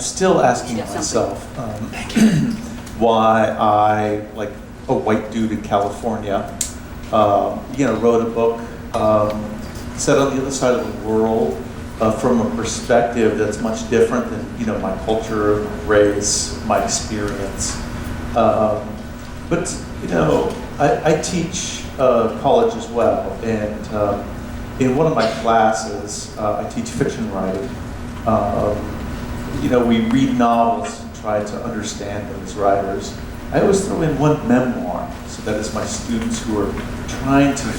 still asking myself why I, like a white dude in California, wrote a book set on the other side of the world from a perspective that's much different than my culture, race, my experience. But I teach college as well, and in one of my classes, I teach fiction writing. We read novels and try to understand them as writers. I always throw in one memoir, so that is my students who are trying to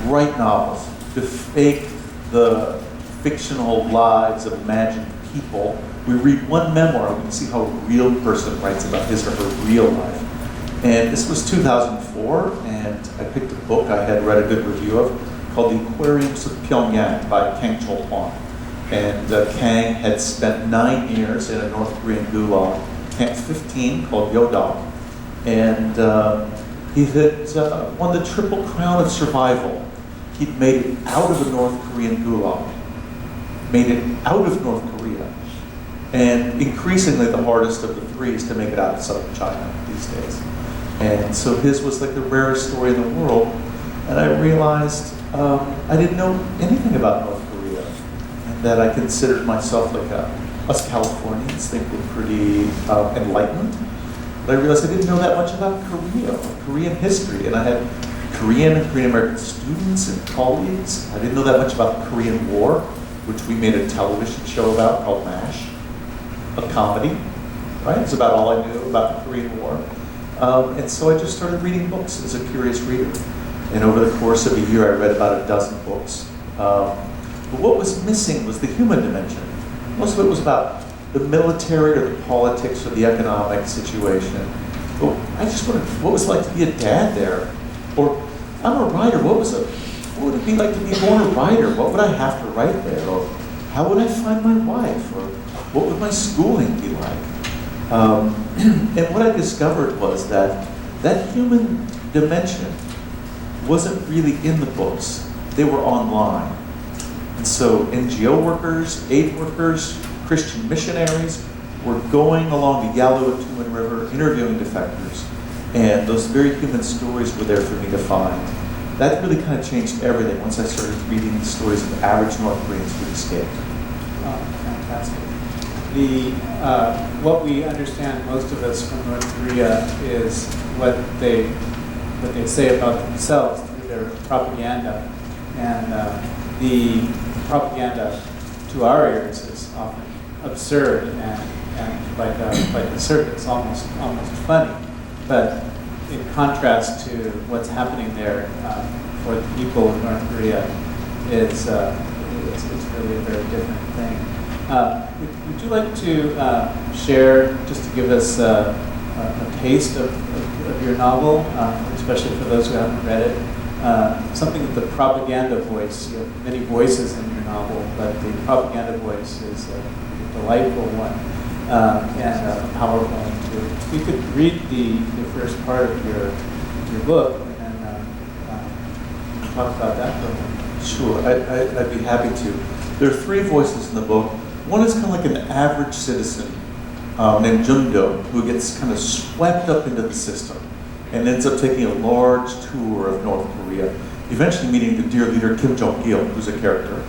write novels, to fake the fictional lives of imagined people. We read one memoir, we can see how a real person writes about his or her real life. And this was 2004, and I picked a book I had read a good review of called The Aquariums of Pyongyang by Kang Chol-hwan. And Kang had spent 9 years in a North Korean gulag, Camp 15, called Yodok. And he had won the Triple Crown of Survival. He'd made it out of the North Korean gulag, made it out of North Korea. And increasingly the hardest of the three is to make it out of southern China these days. And so his was like the rarest story in the world. And I realized I didn't know anything about North Korea, and that I considered myself like us Californians think we're pretty enlightened. But I realized I didn't know that much about Korea, or Korean history, and I had Korean and Korean American students and colleagues. I didn't know that much about the Korean War, which we made a television show about called MASH, a comedy, right? It's about all I knew about the Korean War. And so I just started reading books as a curious reader. And over the course of a year, I read about a dozen books. But what was missing was the human dimension. Most of it was about the military or the politics or the economic situation. But I just wondered what it was like to be a dad there. Or I'm a writer, what would it be like to be born a writer? What would I have to write there? Or how would I find my wife? Or what would my schooling be like? And what I discovered was that human dimension wasn't really in the books. They were online. And so NGO workers, aid workers, Christian missionaries were going along the Yaluatuman River interviewing defectors. And those very human stories were there for me to find. That really kind of changed everything once I started reading the stories of average North Koreans who escaped. Oh, fantastic. What we understand, most of us from North Korea, is what they say about themselves through their propaganda. And the propaganda to our ears is often absurd and like a circus, almost funny. But in contrast to what's happening there for the people of North Korea, it's really a very different thing. Would you like to share, just to give us a taste of your novel, especially for those who haven't read it, something with the propaganda voice? You have many voices in your novel, but the propaganda voice is a delightful one and a powerful one too. If you could read the first part of your book and talk about that for a moment. Sure, I'd be happy to. There are 3 voices in the book. One is kind of like an average citizen named Jung-do, who gets kind of swept up into the system and ends up taking a large tour of North Korea, eventually meeting the dear leader Kim Jong-il, who's a character.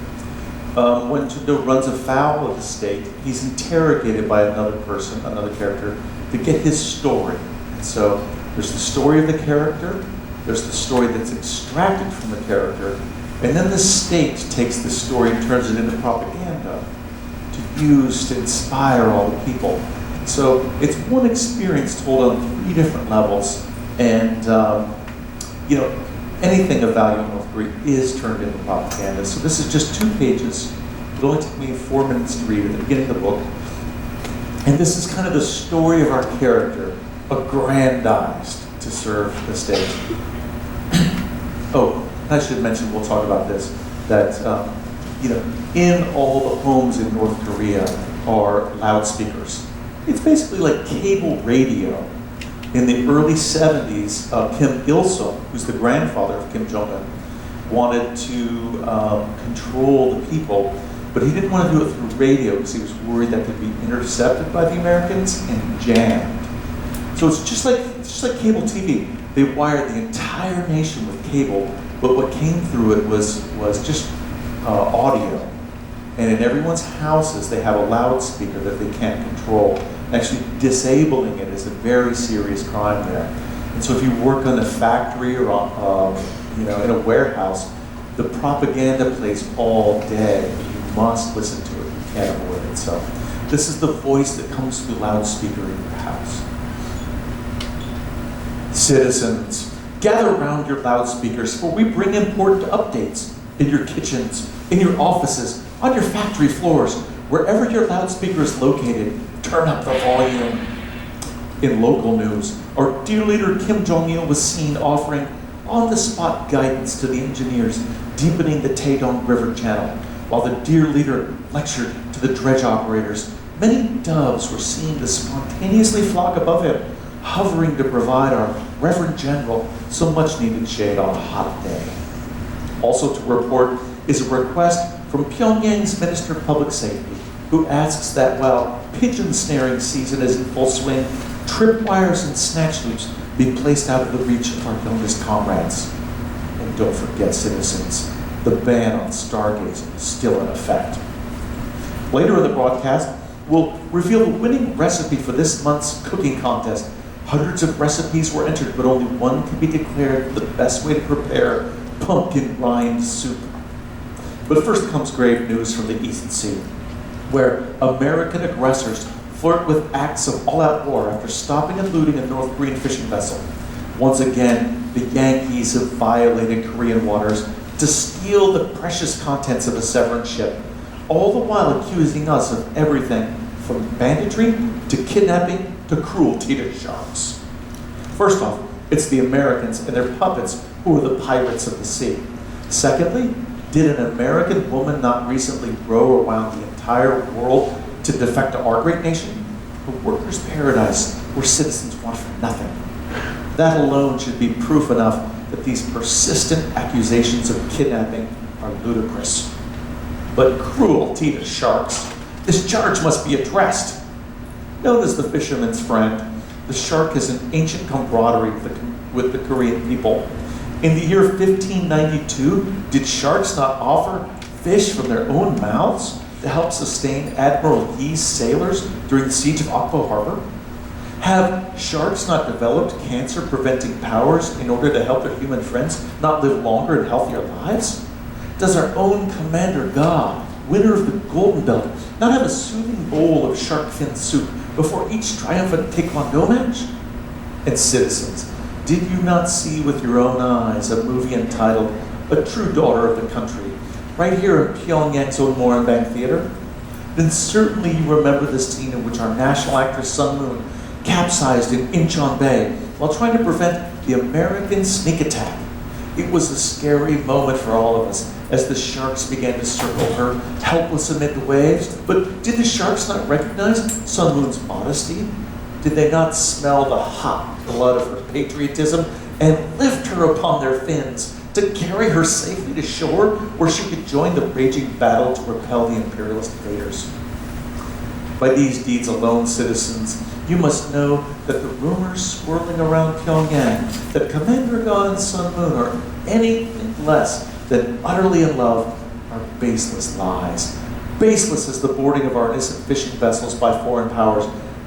When Jung-do runs afoul of the state, he's interrogated by another person, another character, to get his story. And so there's the story of the character, there's the story that's extracted from the character, and then the state takes the story and turns it into propaganda to use to inspire all the people. So it's one experience told on 3 different levels, and anything of value in North Korea is turned into propaganda. So this is just 2 pages. It only took me 4 minutes to read at the beginning of the book. And this is kind of the story of our character, aggrandized to serve the state. Oh, I should mention, we'll talk about this, that in all the homes in North Korea are loudspeakers. It's basically like cable radio. In the early 70s, Kim Il-sung, who's the grandfather of Kim Jong-un, wanted to control the people But he didn't want to do it through radio because he was worried that could be intercepted by the Americans and jammed. So it's just like cable TV. They wired the entire nation with cable, but what came through it was just audio. And in everyone's houses, they have a loudspeaker that they can't control. Actually, disabling it is a very serious crime there. And so if you work on a factory or in a warehouse, the propaganda plays all day. You must listen to it. You can't avoid it. So this is the voice that comes through the loudspeaker in your house. Citizens, gather around your loudspeakers, for we bring important updates in your kitchens, in your offices, on your factory floors, wherever your loudspeaker is located. Turn up the volume. In local news, our dear leader Kim Jong-il was seen offering on-the-spot guidance to the engineers deepening the Taedong River channel. While the dear leader lectured to the dredge operators, many doves were seen to spontaneously flock above him, hovering to provide our Reverend General some much-needed shade on a hot day. Also to report is a request from Pyongyang's Minister of Public Safety, who asks that while pigeon snaring season is in full swing, tripwires and snatch loops be placed out of the reach of our youngest comrades. And don't forget, citizens, the ban on stargazing is still in effect. Later in the broadcast, we'll reveal the winning recipe for this month's cooking contest. Hundreds of recipes were entered, but only one can be declared the best way to prepare pumpkin rind soup. But first comes grave news from the East Sea, where American aggressors flirt with acts of all-out war after stopping and looting a North Korean fishing vessel. Once again, the Yankees have violated Korean waters to steal the precious contents of a Severin ship, all the while accusing us of everything from banditry to kidnapping to cruelty to sharks. First off, it's the Americans and their puppets who are the pirates of the sea. Secondly, did an American woman not recently row around the entire world to defect to our great nation? A workers' paradise where citizens want for nothing. That alone should be proof enough that these persistent accusations of kidnapping are ludicrous. But cruelty to sharks, this charge must be addressed. Known as the fisherman's friend, the shark has an ancient camaraderie with the Korean people. In the year 1592, did sharks not offer fish from their own mouths to help sustain Admiral Yi's sailors during the siege of Akpo Harbor? Have sharks not developed cancer-preventing powers in order to help their human friends not live longer and healthier lives? Does our own Commander God, winner of the Golden Belt, not have a soothing bowl of shark fin soup before each triumphant Taekwondo match? And citizens, did you not see with your own eyes a movie entitled A True Daughter of the Country, right here in Pyongyang's own Moranbang Theater? Then certainly you remember the scene in which our national actress Sun Moon capsized in Incheon Bay while trying to prevent the American sneak attack. It was a scary moment for all of us as the sharks began to circle her, helpless amid the waves. But did the sharks not recognize Sun Moon's modesty? Did they not smell the hot blood of her patriotism and lift her upon their fins to carry her safely to shore where she could join the raging battle to repel the imperialist invaders? By these deeds alone, citizens, you must know that the rumors swirling around Pyongyang that Commander God and Sun Moon are anything less than utterly in love are baseless lies. Baseless as the boarding of our innocent fishing vessels by foreign powers.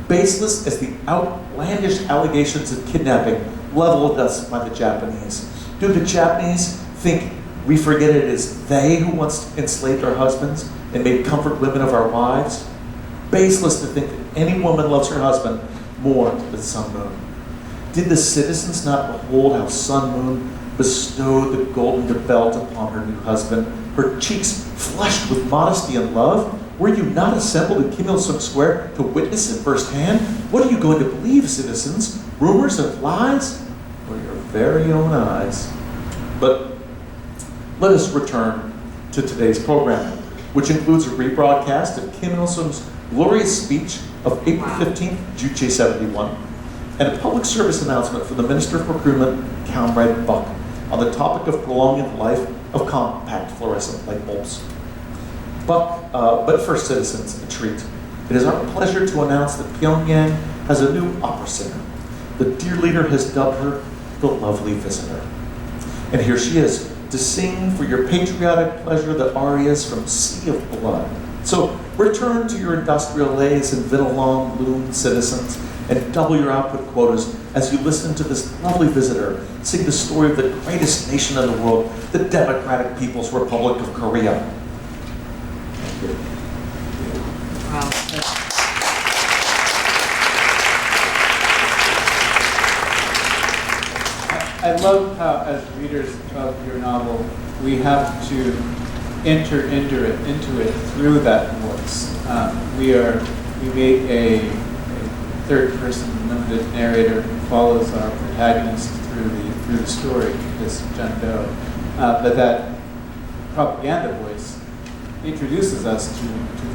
Baseless as the outlandish allegations of kidnapping leveled at us by the Japanese. Do the Japanese think we forget it is they who once enslaved our husbands and made comfort women of our wives? Baseless to think that any woman loves her husband more than Sun Moon. Did the citizens not behold how Sun Moon bestowed the golden belt upon her new husband, her cheeks flushed with modesty and love? Were you not assembled in Kim Il-sung Square to witness it firsthand? What are you going to believe, citizens? Rumors and lies? Or your very own eyes? But let us return to today's program, which includes a rebroadcast of Kim Il-sung's glorious speech of April 15th, Juche 71, and a public service announcement from the Minister of Procurement, Comrade Buck, on the topic of prolonging the life of compact fluorescent light bulbs. But first, citizens, a treat. It is our pleasure to announce that Pyongyang has a new opera singer. The dear leader has dubbed her the lovely visitor. And here she is, to sing for your patriotic pleasure the arias from Sea of Blood. So return to your industrial lays and Vinalong Loon citizens and double your output quotas as you listen to this lovely visitor sing the story of the greatest nation in the world, the Democratic People's Republic of Korea. Thank you. Wow. I love how, as readers of your novel, we have to enter into it through that voice. We make a third-person limited narrator who follows our protagonist through the story, this Jun Do. But that propaganda voice introduces us to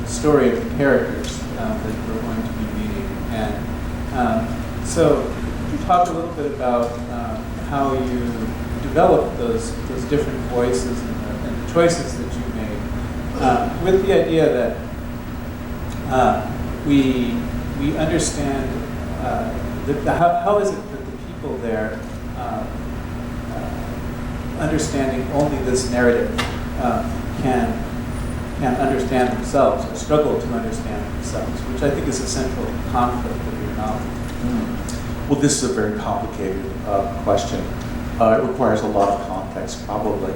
the story of the characters that we're going to be meeting. And so, could you talk a little bit about how you developed those different voices and the choices that you made, with the idea that we understand how is it that the people there, understanding only this narrative, can understand themselves or struggle to understand themselves, which I think is a central conflict of your novel. Well, this is a very complicated question. It requires a lot of context, probably.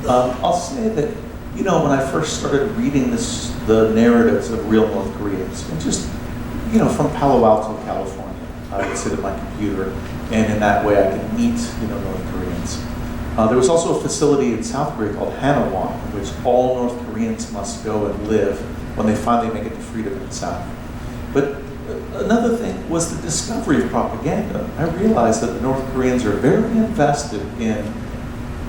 I'll say that, when I first started reading the narratives of real North Koreans, and just, from Palo Alto, California, I would sit at my computer, and in that way I could meet, North Koreans. There was also a facility in South Korea called Hanawon, in which all North Koreans must go and live when they finally make it to freedom in the South. But another thing was the discovery of propaganda. I realized that the North Koreans are very invested in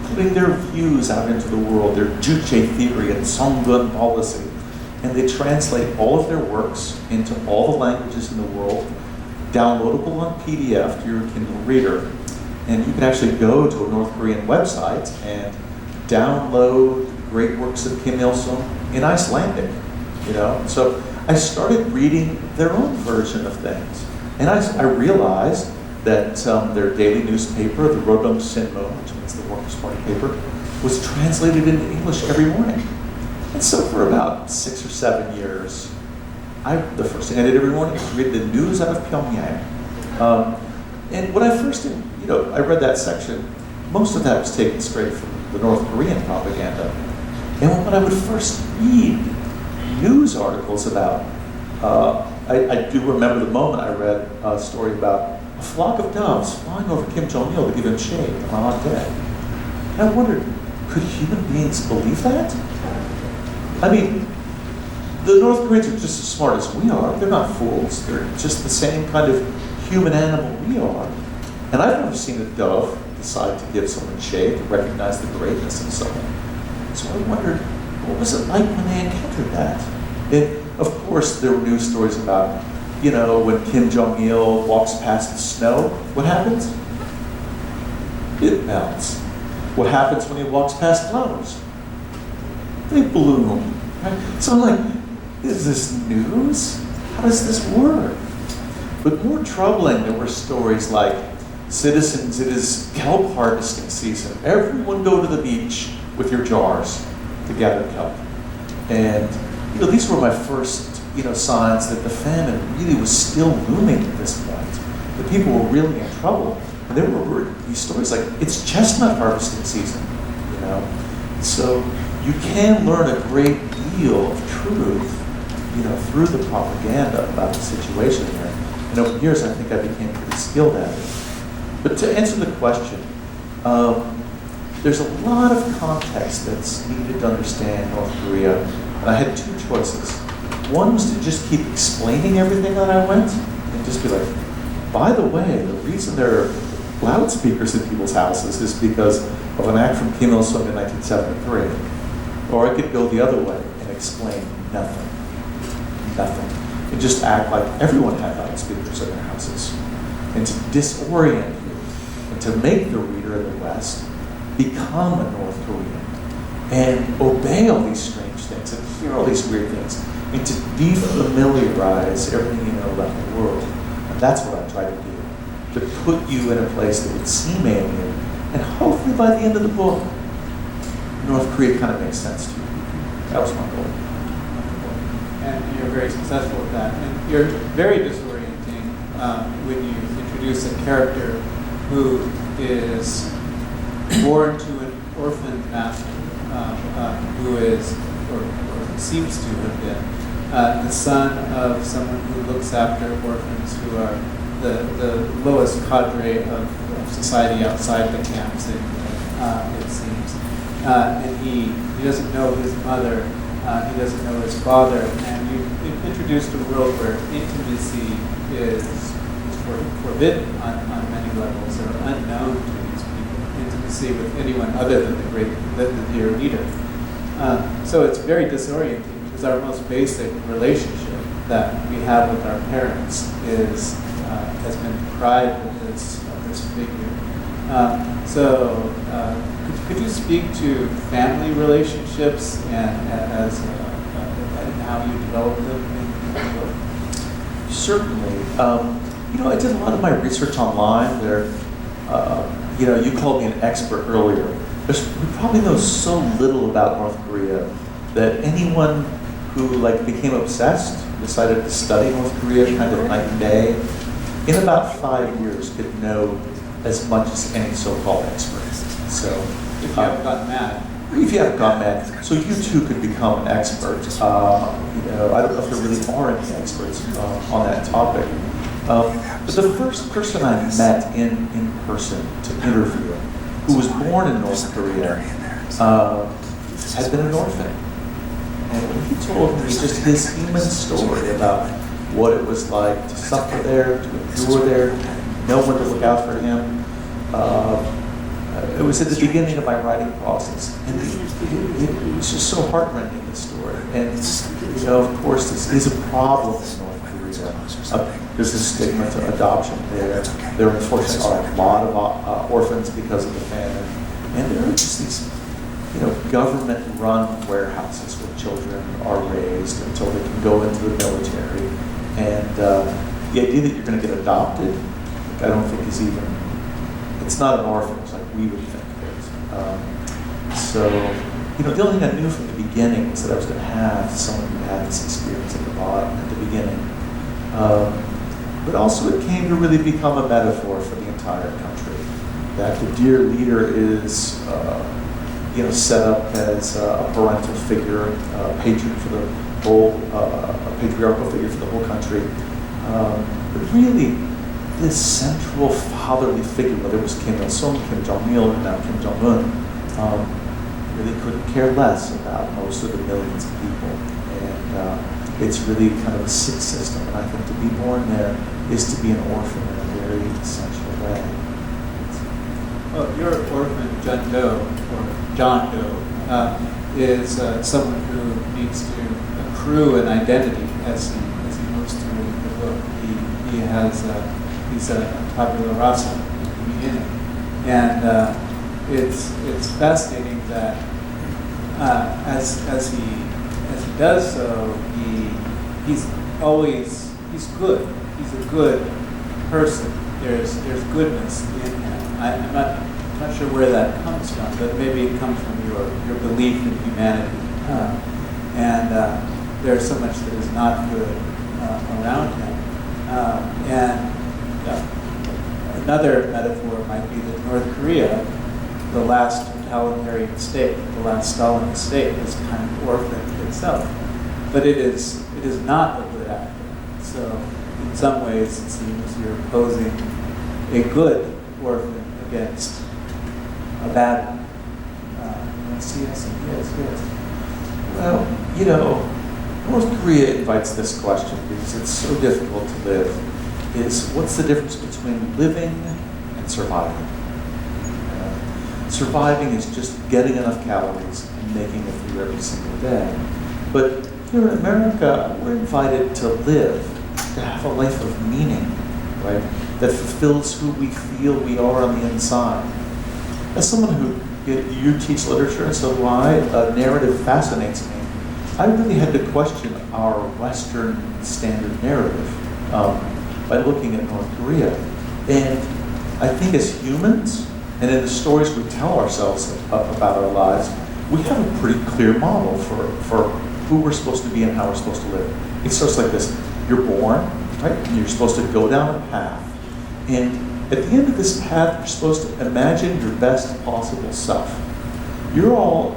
putting their views out into the world, their Juche theory and Songun policy, and they translate all of their works into all the languages in the world, downloadable on PDF to your Kindle reader. And you can actually go to a North Korean website and download great works of Kim Il-sung in Icelandic, So I started reading their own version of things. And I realized that their daily newspaper, the Rodong Sinmo, which means the Workers' Party paper, was translated into English every morning. And so for about 6 or 7 years, the first thing I did every morning was read the news out of Pyongyang. And when I first did, I read that section, most of that was taken straight from the North Korean propaganda. And when I would first read news articles about, I do remember the moment I read a story about a flock of doves flying over Kim Jong-il to give him shade on a hot day. And I wondered, could human beings believe that? I mean, the North Koreans are just as smart as we are. They're not fools. They're just the same kind of human animal we are. And I've never seen a dove decide to give someone shade to recognize the greatness of someone. So I wondered, what was it like when they encountered that? And of course, there were news stories about, when Kim Jong-il walks past the snow, what happens? It melts. What happens when he walks past flowers? They bloom. Right? So I'm like, is this news? How does this work? But more troubling, there were stories like, citizens, it is kelp harvesting season. Everyone go to the beach with your jars to gather kelp. And these were my first signs that the famine really was still looming at this point. The people were really in trouble. And there were these stories like, it's chestnut harvesting season, So you can learn a great deal of truth, through the propaganda about the situation there. And over the years, I think I became pretty skilled at it. But to answer the question, there's a lot of context that's needed to understand North Korea, and I had two choices. One was to just keep explaining everything that I went, and just be like, by the way, the reason there are loudspeakers in people's houses is because of an act from Kim Il-sung in 1973. Or I could go the other way and explain nothing. Nothing. And just act like everyone had loudspeakers in their houses. And to disorient you, and to make the reader in the West become a North Korean and obey all these strange things. And There are all these weird things. I mean, to defamiliarize everything you know about the world. And that's what I try to do. To put you in a place that would seem alien, and hopefully by the end of the book, North Korea kind of makes sense to you. That was my goal. And you're very successful with that. And you're very disorienting when you introduce a character who is born to an orphaned master, who is, or seems to have been, the son of someone who looks after orphans who are the lowest cadre of society outside the camps, it seems. And he doesn't know his mother, he doesn't know his father, and you've introduced a world where intimacy is forbidden on many levels, or unknown to these people, intimacy with anyone other than the dear leader. So it's very disorienting, because our most basic relationship that we have with our parents has been deprived of this figure. Could you speak to family relationships and how you develop them in the book? Certainly. I did a lot of my research online. You called me an expert earlier. We probably know so little about North Korea that anyone who became obsessed, decided to study North Korea kind of night and day, in about 5 years could know as much as any so-called expert. So, if you haven't gotten mad. If you haven't gone mad, so you too could become an expert. I don't know if there really are any experts on that topic. But the first person I met in person to interview, who was born in North Korea, had been an orphan. And he told me just his human story about what it was like to suffer there, to endure there, no one to look out for him. It was at the beginning of my writing process, and it was just so heartrending, this story. And of course, this is a problem in North Korea. There's a stigma to adoption there. There unfortunately are a lot of orphans because of the famine, and there are just these, government-run warehouses where children are raised until they can go into the military. And the idea that you're going to get adopted, I don't think is even. It's not an orphanage like we would think it is. The only thing I knew from the beginning was that I was going to have someone who had this experience at the beginning. But also it came to really become a metaphor for the entire country. That the dear leader is, set up as a parental figure, a patron for the whole, a patriarchal figure for the whole country. But really, this central fatherly figure, whether it was Kim Il-sung, Kim Jong-il, or now Kim Jong-un, really couldn't care less about most of the millions of people. And it's really kind of a sick system. And I think to be born there is to be an orphan in a very essential way. Well, your orphan, John Doe, is someone who needs to accrue an identity as he moves through the book. He's a tabula rasa at the beginning, and it's fascinating that as he does so, he's good. He's a good person. There's goodness in him. I'm not sure where that comes from, but maybe it comes from your belief in humanity, and there's so much that is not good around him, and another metaphor might be that North Korea, the last totalitarian state, the last Stalinist state, is kind of orphaned itself. But it is not a good actor. So in some ways it seems you're opposing a good orphan against a bad one. Yes. Well, North Korea invites this question because it's so difficult to live, is what's the difference between living and surviving? Surviving is just getting enough calories and making it through every single day. But here in America, we're invited to live, to have a life of meaning, right? That fulfills who we feel we are on the inside. As someone who, you teach literature, and so do I, narrative fascinates me. I really had to question our Western standard narrative by looking at North Korea. And I think as humans, and in the stories we tell ourselves about our lives, we have a pretty clear model for who we're supposed to be and how we're supposed to live. It starts like this. You're born, right? And you're supposed to go down a path. And at the end of this path, you're supposed to imagine your best possible self. You're all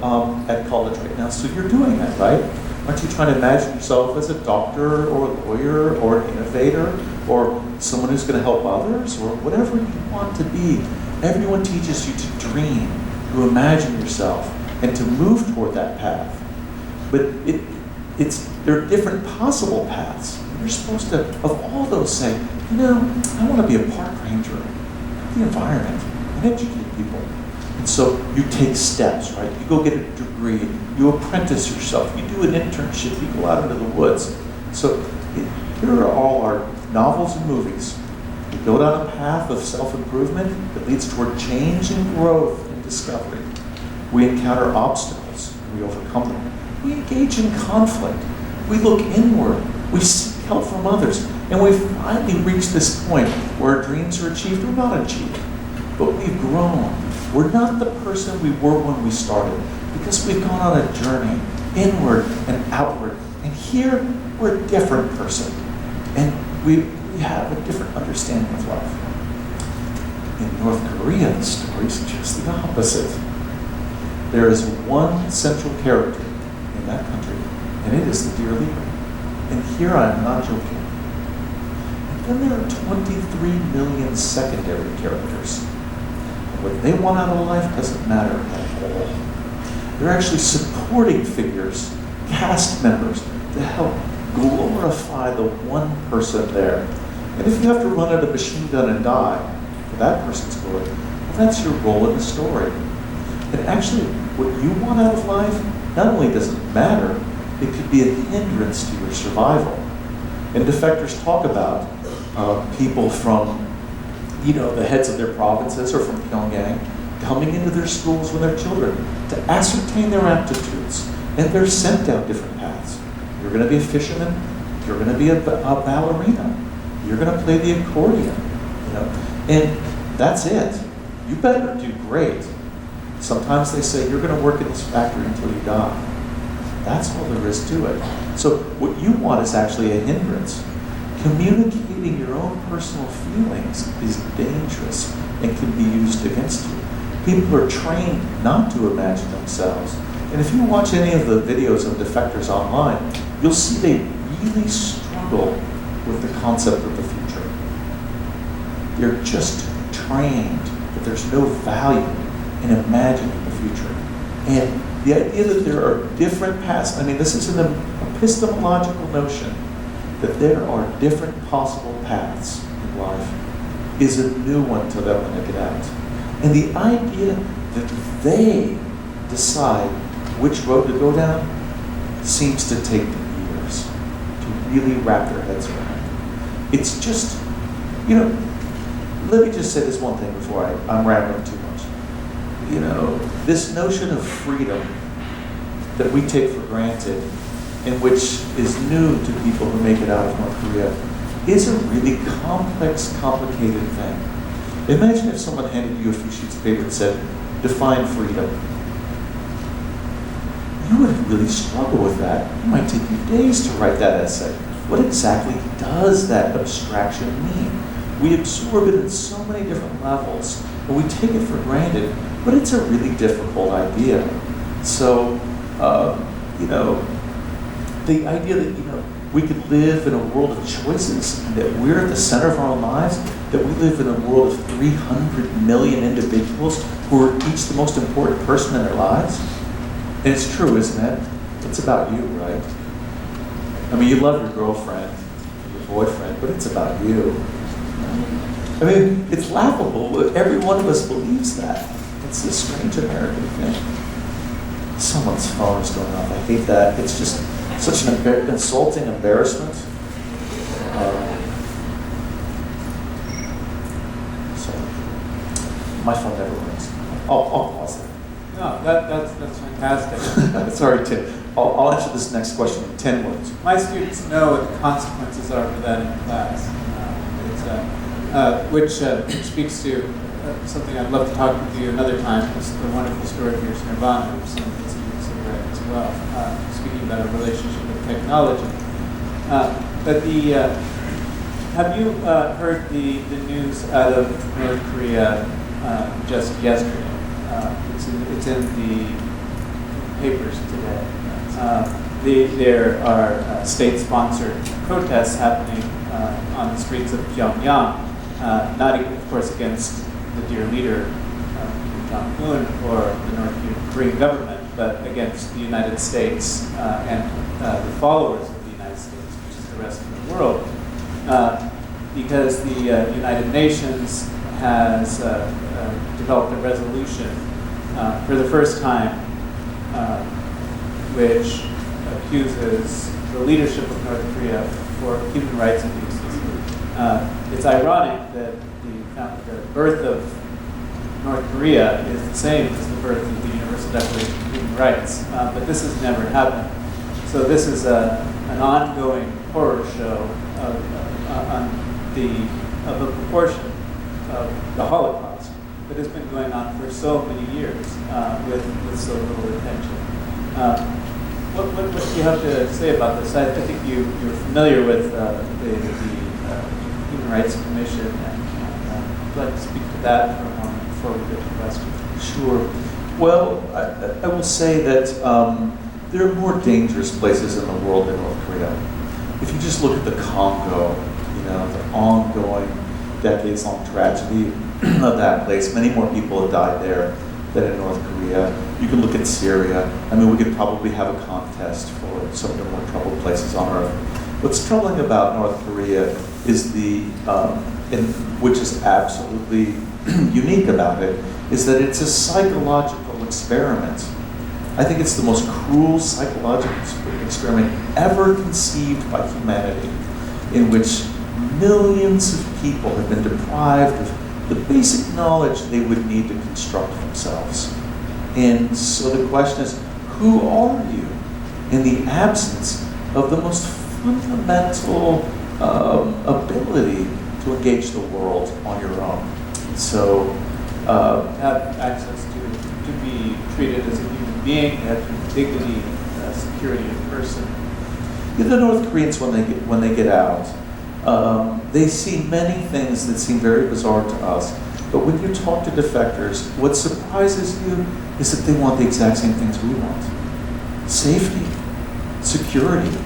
at college right now, so you're doing that, right? Aren't you trying to imagine yourself as a doctor or a lawyer or an innovator or someone who's going to help others or whatever you want to be? Everyone teaches you to dream, to imagine yourself, and to move toward that path. But there are different possible paths. You're supposed to, of all those, say, I want to be a park ranger, the environment, and educate people. And so you take steps, right? You go get a degree, you apprentice yourself, you do an internship, you go out into the woods. So here are all our novels and movies. We go down a path of self-improvement that leads toward change and growth and discovery. We encounter obstacles, and we overcome them. We engage in conflict. We look inward. We seek help from others. And we finally reach this point where our dreams are achieved or not achieved. But we've grown. We're not the person we were when we started because we've gone on a journey inward and outward. And here, we're a different person. And we have a different understanding of life. In North Korea, the story is just the opposite. There is one central character in that country, and it is the dear leader. And here I am not joking. And then there are 23 million secondary characters. And what they want out of life doesn't matter at all. They're actually supporting figures, cast members, to help glorify the one person there. And if you have to run out a machine gun and die for that person's glory, well, that's your role in the story. And actually, what you want out of life not only doesn't matter, it could be a hindrance to your survival. And defectors talk about people from, the heads of their provinces or from Pyongyang coming into their schools when they're children to ascertain their aptitudes. And they're sent down different paths. You're going to be a fisherman. You're going to be a ballerina. You're going to play the accordion. And that's it. You better do great. Sometimes they say, you're going to work in this factory until you die. That's all there is to it. So what you want is actually a hindrance. Communicating your own personal feelings is dangerous and can be used against you. People are trained not to imagine themselves. And if you watch any of the videos of defectors online, you'll see they really struggle with the concept of the future. They're just trained that there's no value in imagining the future. And the idea that there are different paths, this is an epistemological notion that there are different possible paths in life is a new one to them when they get out. And the idea that they decide which road to go down seems to take years to really wrap their heads around. It's just, let me just say this one thing before I'm rambling too much. This notion of freedom that we take for granted and which is new to people who make it out of North Korea is a really complex, complicated thing. Imagine if someone handed you a few sheets of paper and said, define freedom. You would really struggle with that. It might take you days to write that essay. What exactly does that abstraction mean? We absorb it in so many different levels, and we take it for granted, but it's a really difficult idea. So, the idea that, we could live in a world of choices, and that we're at the center of our own lives, that we live in a world of 300 million individuals who are each the most important person in their lives. And it's true, isn't it? It's about you, right? You love your girlfriend, your boyfriend, but it's about you. It's laughable, but every one of us believes that. It's a strange American thing. Someone's phone is going off. I hate that. It's just such an insulting embarrassment. My phone never rings. I'll pause it. No, that's fantastic. Sorry, Tim. I'll answer this next question in 10 words. My students know what the consequences are for that in class, which speaks to something I'd love to talk with you another time. It's the wonderful story of your Nirvana, which some of the students have read as well, speaking about a relationship with technology. Have you heard the news out of North Korea just yesterday? It's in the papers today. There are state-sponsored protests happening on the streets of Pyongyang, not of course against the dear leader Kim Jong-un or the North Korean government, but against the United States and the followers of the United States, which is the rest of the world, because the United Nations has developed a resolution for the first time which accuses the leadership of North Korea for human rights abuses. It's ironic that the birth of North Korea is the same as the birth of the Universal Declaration of Human Rights, but this has never happened. So this is an ongoing horror show of a proportion of the Holocaust that has been going on for so many years with so little attention. What do you have to say about this? I think you're familiar with the Human Rights Commission, and I'd like to speak to that for a moment before we get to questions. Sure. Well, I will say that there are more dangerous places in the world than North Korea. If you just look at the Congo, the ongoing decades-long tragedy of that place, many more people have died there than in North Korea. You can look at Syria. I mean, we could probably have a contest for some of the more troubled places on Earth. What's troubling about North Korea is which is absolutely unique about it, is that it's a psychological experiment. I think it's the most cruel psychological experiment ever conceived by humanity, in which millions of people have been deprived of the basic knowledge they would need to construct themselves. And so the question is, who are you in the absence of the most fundamental ability to engage the world on your own? So Have access to be treated as a human being, have dignity, security of person. the North Koreans, when they get out, they see many things that seem very bizarre to us. But when you talk to defectors, what surprises you is that they want the exact same things we want. Safety, security,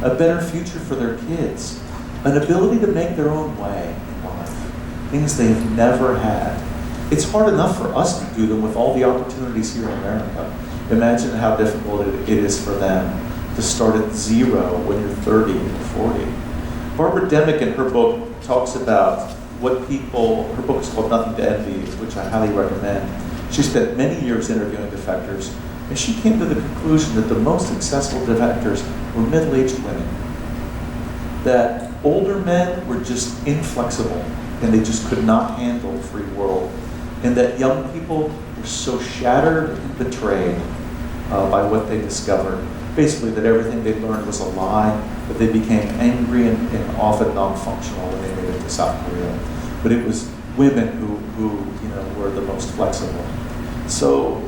a better future for their kids, an ability to make their own way in life, things they have never had. It's hard enough for us to do them with all the opportunities here in America. Imagine how difficult it is for them to start at zero when you're 30 or 40. Barbara Demick in her book talks about her book is called Nothing to Envy, which I highly recommend. She spent many years interviewing defectors, and she came to the conclusion that the most successful defectors were middle-aged women. That older men were just inflexible, and they just could not handle the free world. And that young people were so shattered and betrayed by what they discovered. Basically, that everything they learned was a lie, that they became angry and often non-functional when they made it to South Korea. But it was women who were the most flexible. So,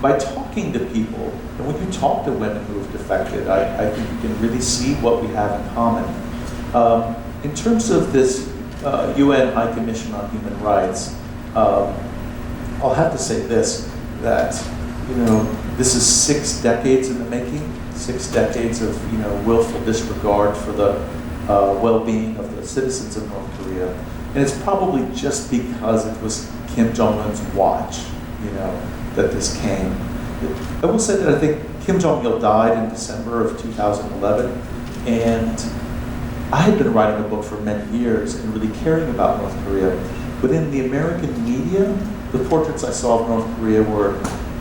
by talking to people, and when you talk to women who have defected, I think you can really see what we have in common. In terms of this UN High Commission on Human Rights, I'll have to say this, that this is 6 decades in the making, 6 decades of willful disregard for the well-being of the citizens of North Korea, and it's probably just because it was Kim Jong-un's watch, that this came. I will say that I think Kim Jong-il died in December of 2011, and I had been writing a book for many years and really caring about North Korea, but in the American media, the portraits I saw of North Korea were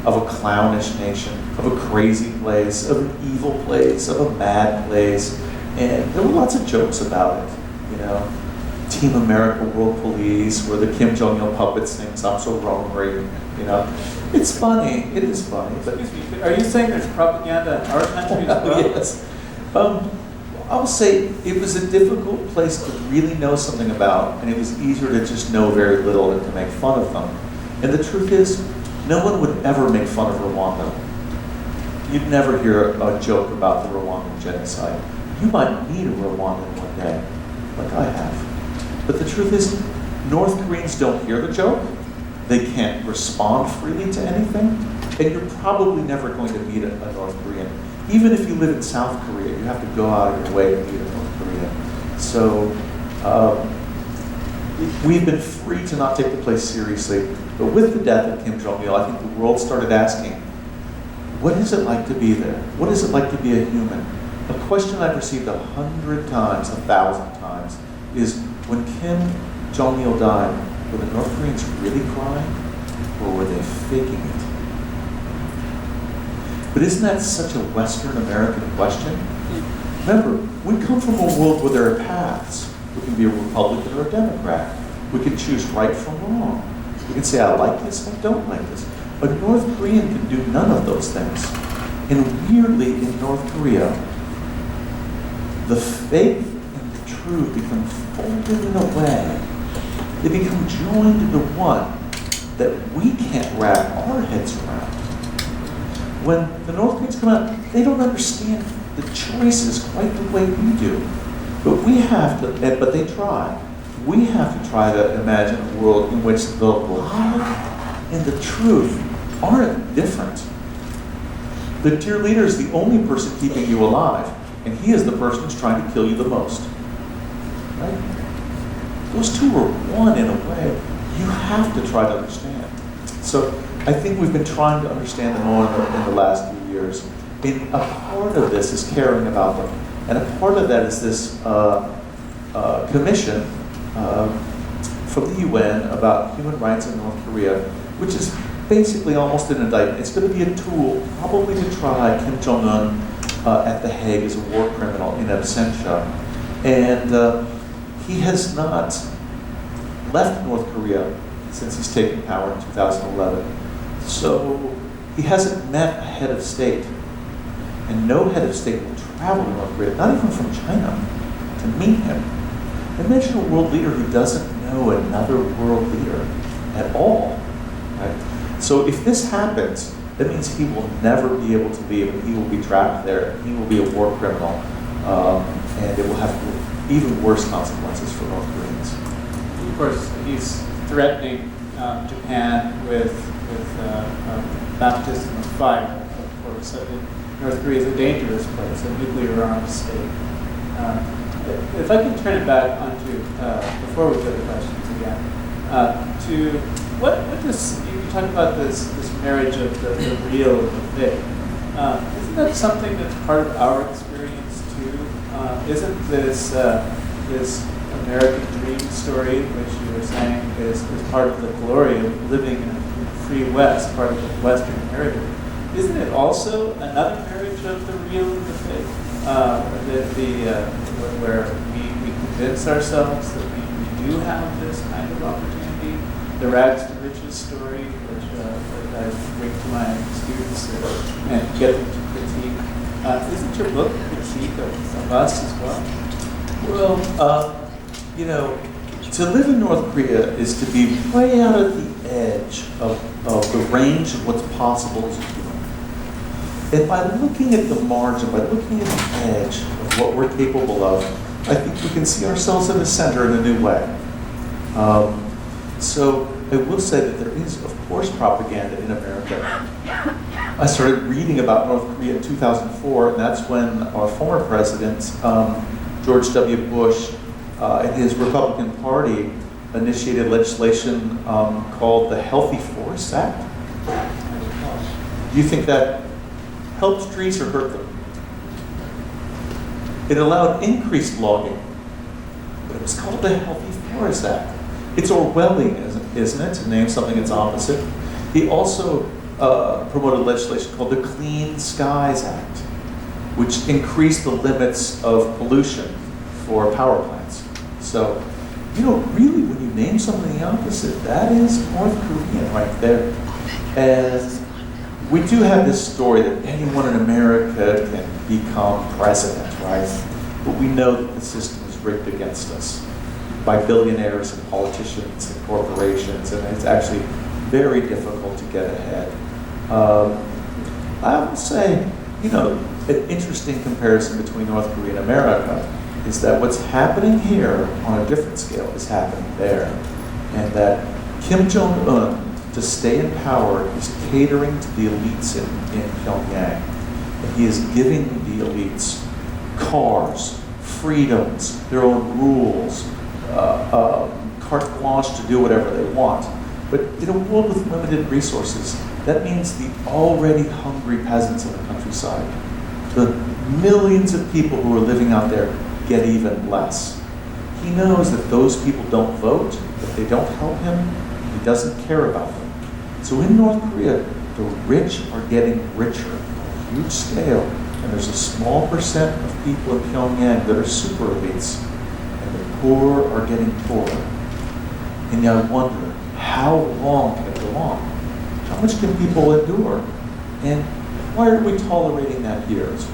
of a clownish nation, of a crazy place, of an evil place, of a mad place, and there were lots of jokes about it, Team America World Police, where the Kim Jong-il puppet sings "I'm so lonely," you know. It's funny. It is funny, but Excuse me, are you saying there's propaganda in our country as well? yes. I'll say it was a difficult place to really know something about, and it was easier to just know very little and to make fun of them. And the truth is, no one would ever make fun of Rwanda. You'd never hear a joke about the Rwandan genocide. You might meet a Rwandan one day, like I have. But the truth is, North Koreans don't hear the joke. They can't respond freely to anything. And you're probably never going to meet a North Korean. Even if you live in South Korea, you have to go out of your way to meet a North Korean. So we've been free to not take the place seriously. But with the death of Kim Jong-il, I think the world started asking, what is it like to be there? What is it like to be a human? A question I've received 100 times, 1,000 times, is when Kim Jong-il died, were the North Koreans really crying, or were they faking it? But isn't that such a Western American question? Remember, we come from a world where there are paths. We can be a Republican or a Democrat. We can choose right from wrong. We can say, I like this, I don't like this. A North Korean can do none of those things. And weirdly, in North Korea, the faith and the truth become folded in a way. They become joined into one that we can't wrap our heads around. When the North Koreans come out, they don't understand the choices quite the way we do. But we have to, but they try. We have to try to imagine a world in which the lie and the truth aren't different. The dear leader is the only person keeping you alive, and he is the person who's trying to kill you the most. Right? Those two are one in a way you have to try to understand. So I think we've been trying to understand them more in the last few years. And a part of this is caring about them. And a part of that is this commission from the UN about human rights in North Korea, which is basically almost an indictment. It's going to be a tool probably to try Kim Jong-un at The Hague as a war criminal in absentia. And he has not left North Korea since he's taken power in 2011. So he hasn't met a head of state. And no head of state will travel to North Korea, not even from China, to meet him. Imagine a world leader who doesn't know another world leader at all. Right? So if this happens, that means he will never be able to leave, and he will be trapped there. He will be a war criminal, and it will have even worse consequences for North Koreans. Of course, he's threatening Japan with baptism of fire, of course. So North Korea is a dangerous place, a nuclear armed state. If I can turn it back onto, before we go to questions again, to what does, you talk about this marriage of the real and the fake. Isn't that something that's part of our experience too? Isn't this American dream story, which you were saying is part of the glory of living in a free West, part of the Western narrative? Isn't it also another marriage of the real and the fake? Where we convince ourselves that we do have this kind of opportunity, the rags to riches story, which I bring to my students and get them to critique. Isn't your book a critique of us as well? Well, to live in North Korea is to be way out at the edge of the range of what's possible as a human. And by looking at the margin, by looking at the edge of what we're capable of, I think we can see ourselves in the center in a new way. So I will say that there is, of course, propaganda in America. I started reading about North Korea in 2004, and that's when our former president, George W. Bush, and his Republican Party initiated legislation called the Healthy Forests Act. Do you think that helped trees or hurt them? It allowed increased logging, but it was called the Healthy Forests Act. It's Orwellian, isn't it, to name something its opposite? He also promoted legislation called the Clean Skies Act, which increased the limits of pollution for power plants. So really, when you name something the opposite, that is North Korean right there. And we do have this story that anyone in America can become president, right? But we know that the system is rigged against us by billionaires and politicians and corporations, and it's actually very difficult to get ahead. I will say, an interesting comparison between North Korea and America is that what's happening here on a different scale is happening there. And that Kim Jong-un, to stay in power, is catering to the elites in Pyongyang. And he is giving the elites cars, freedoms, their own rules, carte blanche to do whatever they want. But in a world with limited resources, that means the already hungry peasants in the countryside, the millions of people who are living out there, get even less. He knows that those people don't vote, that they don't help him, he doesn't care about them. So in North Korea, the rich are getting richer on a huge scale, and there's a small percent of people in Pyongyang that are super elites, and the poor are getting poorer. And I wonder, how long can it go on? How much can people endure? And why are we tolerating that here as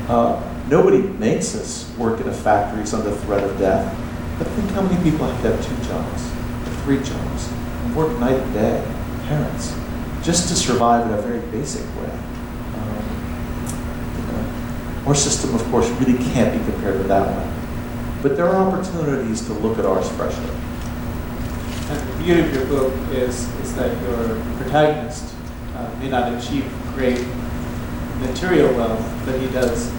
well? Nobody makes us work in a factory under threat of death. But think how many people have to have 2 jobs, or 3 jobs, and work night and day, parents, just to survive in a very basic way. Our system, of course, really can't be compared to that one. But there are opportunities to look at ours freshly. And the beauty of your book is that your protagonist may not achieve great material wealth, but he does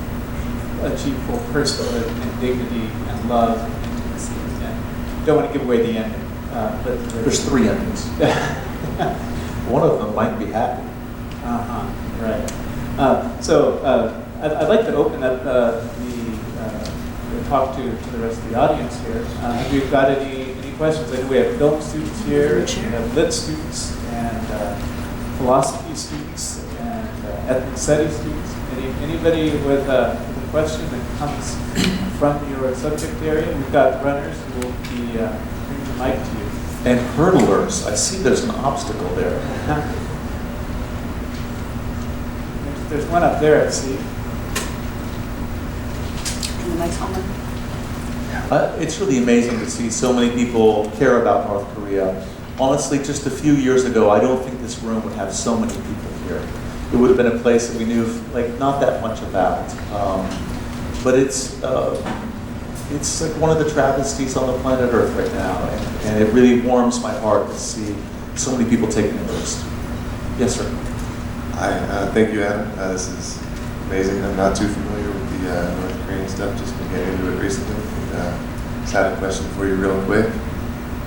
achieve full personhood and dignity and love and intimacy. And don't want to give away the ending, but There's 3 endings. One of them might be happy. Right. I'd like to open up the talk to the rest of the audience here. If you've got any questions, I know we have film students here, and we have lit students, and philosophy students, and ethnic studies students. Anybody with a question that comes from your subject area? We've got runners who will be bringing the mic to you. And hurdlers, I see there's an obstacle there. There's one up there, I see. Can the mic's on? It's really amazing to see so many people care about North Korea. Honestly, just a few years ago, I don't think this room would have so many people here. It would have been a place that we knew not that much about. But it's like one of the travesties on the planet Earth right now, and it really warms my heart to see so many people taking interest. Yes, sir. Hi, thank you, Adam. This is amazing. I'm not too familiar with the North Korean stuff, just been getting into it recently. Just had a question for you real quick.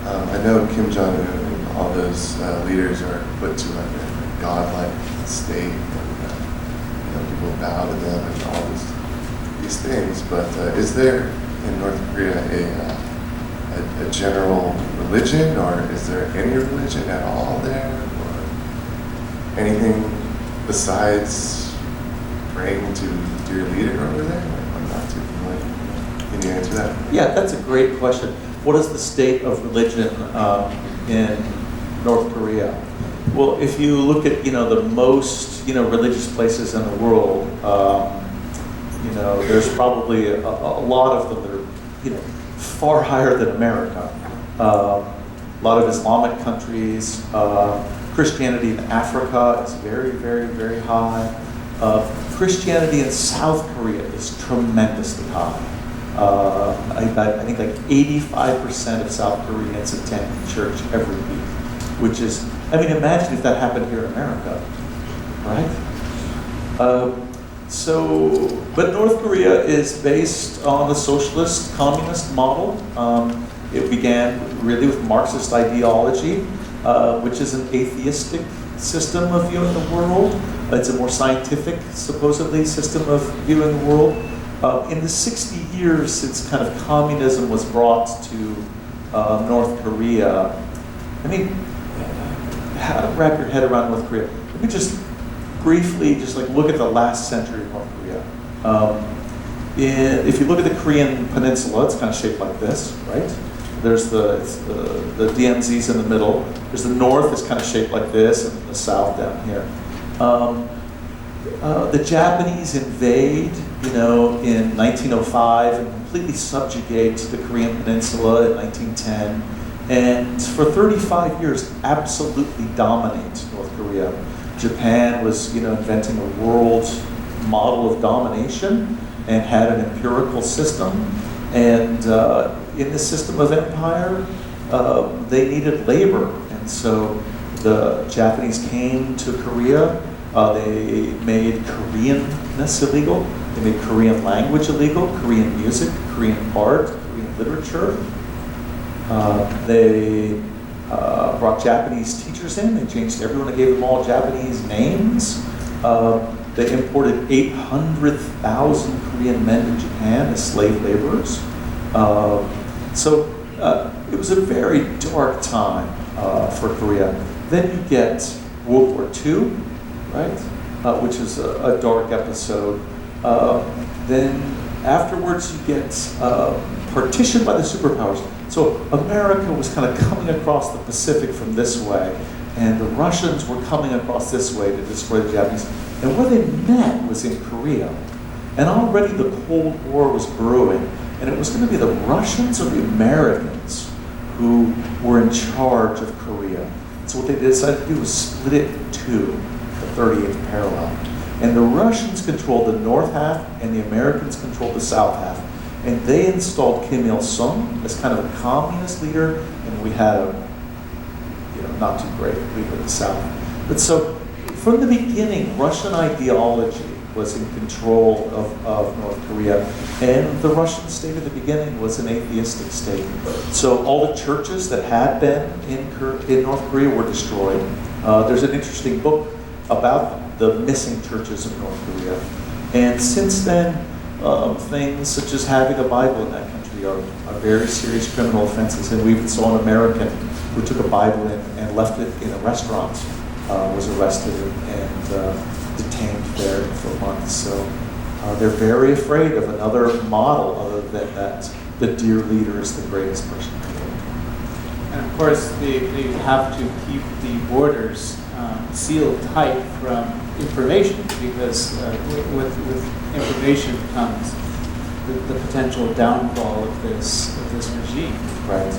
I know Kim Jong-un and all those leaders are put to like a godlike state, and people bow to them and all these things. But is there in North Korea a general religion, or is there any religion at all there, or anything besides praying to your leader over there? I'm not too familiar. Can you answer that? Yeah, that's a great question. What is the state of religion in North Korea? Well, if you look at the most religious places in the world, there's probably a lot of them that are far higher than America. A lot of Islamic countries, Christianity in Africa is very, very, very high. Christianity in South Korea is tremendously high. I think like 85% of South Koreans attend church every week, which is, imagine if that happened here in America, right? But North Korea is based on the socialist communist model. It began really with Marxist ideology, which is an atheistic system of viewing the world. It's a more scientific, supposedly, system of viewing the world. In the 60 years since kind of communism was brought to North Korea, how to wrap your head around North Korea? Let me just briefly look at the last century of North Korea. if you look at the Korean peninsula, it's kind of shaped like this, right? There's the DMZ's in the middle. There's the north is kind of shaped like this, and the south down here. The Japanese invade, in 1905 and completely subjugate the Korean peninsula in 1910. And for 35 years, absolutely dominate North Korea. Japan was, inventing a world model of domination and had an empirical system. And in the system of empire, they needed labor. And so the Japanese came to Korea. They made Koreanness illegal. They made Korean language illegal, Korean music, Korean art, Korean literature. They brought Japanese teachers in. They changed everyone. They gave them all Japanese names. They imported 800,000 Korean men to Japan as slave laborers. So it was a very dark time for Korea. Then you get World War II, right? Which is a dark episode. Then afterwards you get partitioned by the superpowers. So America was kind of coming across the Pacific from this way, and the Russians were coming across this way to destroy the Japanese. And where they met was in Korea. And already the Cold War was brewing, and it was going to be the Russians or the Americans who were in charge of Korea. So what they decided to do was split it in two, the 38th parallel. And the Russians controlled the north half, and the Americans controlled the south half. And they installed Kim Il-sung as kind of a communist leader, and we had a, not too great leader in the south. But so, from the beginning, Russian ideology was in control of North Korea, and the Russian state at the beginning was an atheistic state. So all the churches that had been in North Korea were destroyed. There's an interesting book about the missing churches of North Korea. And since then, things such as having a Bible in that country are very serious criminal offenses. And we even saw an American who took a Bible and left it in a restaurant, was arrested and detained there for months. So they're very afraid of another model other than that the dear leader is the greatest person in the world. And of course, they have to keep the borders sealed tight from information, because with information comes the potential downfall of this regime. Right.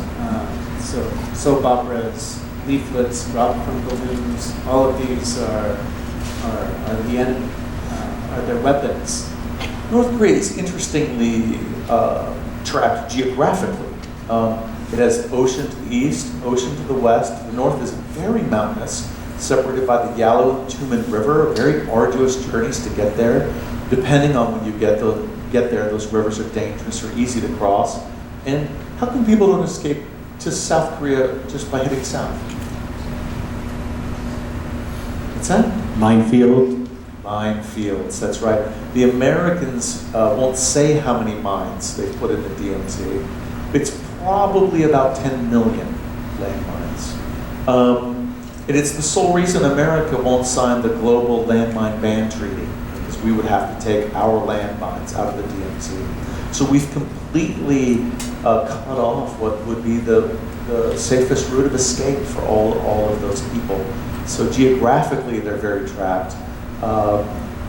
So soap operas, leaflets dropped from balloons, all of these are the enemy, are their weapons. North Korea is interestingly tracked geographically. It has ocean to the east, ocean to the west. The north is very mountainous, separated by the Yalu-Tumen River, very arduous journeys to get there. Depending on when you get there, those rivers are dangerous or easy to cross. And how come people don't escape to South Korea just by heading south? What's that? Minefield. Minefields, that's right. The Americans won't say how many mines they put in the DMZ. It's probably about 10 million landmines. And it's the sole reason America won't sign the Global Landmine Ban Treaty, because we would have to take our landmines out of the DMZ. So we've completely cut off what would be the safest route of escape for all of those people. So geographically, they're very trapped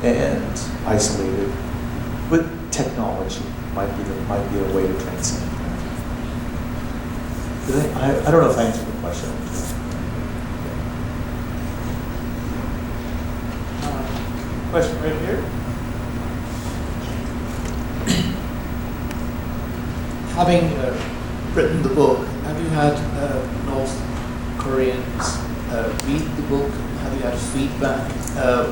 and isolated. But technology might be a way to transcend that. I don't know if I answered the question. Question right here. Having written the book, have you had North Koreans read the book? Have you had feedback?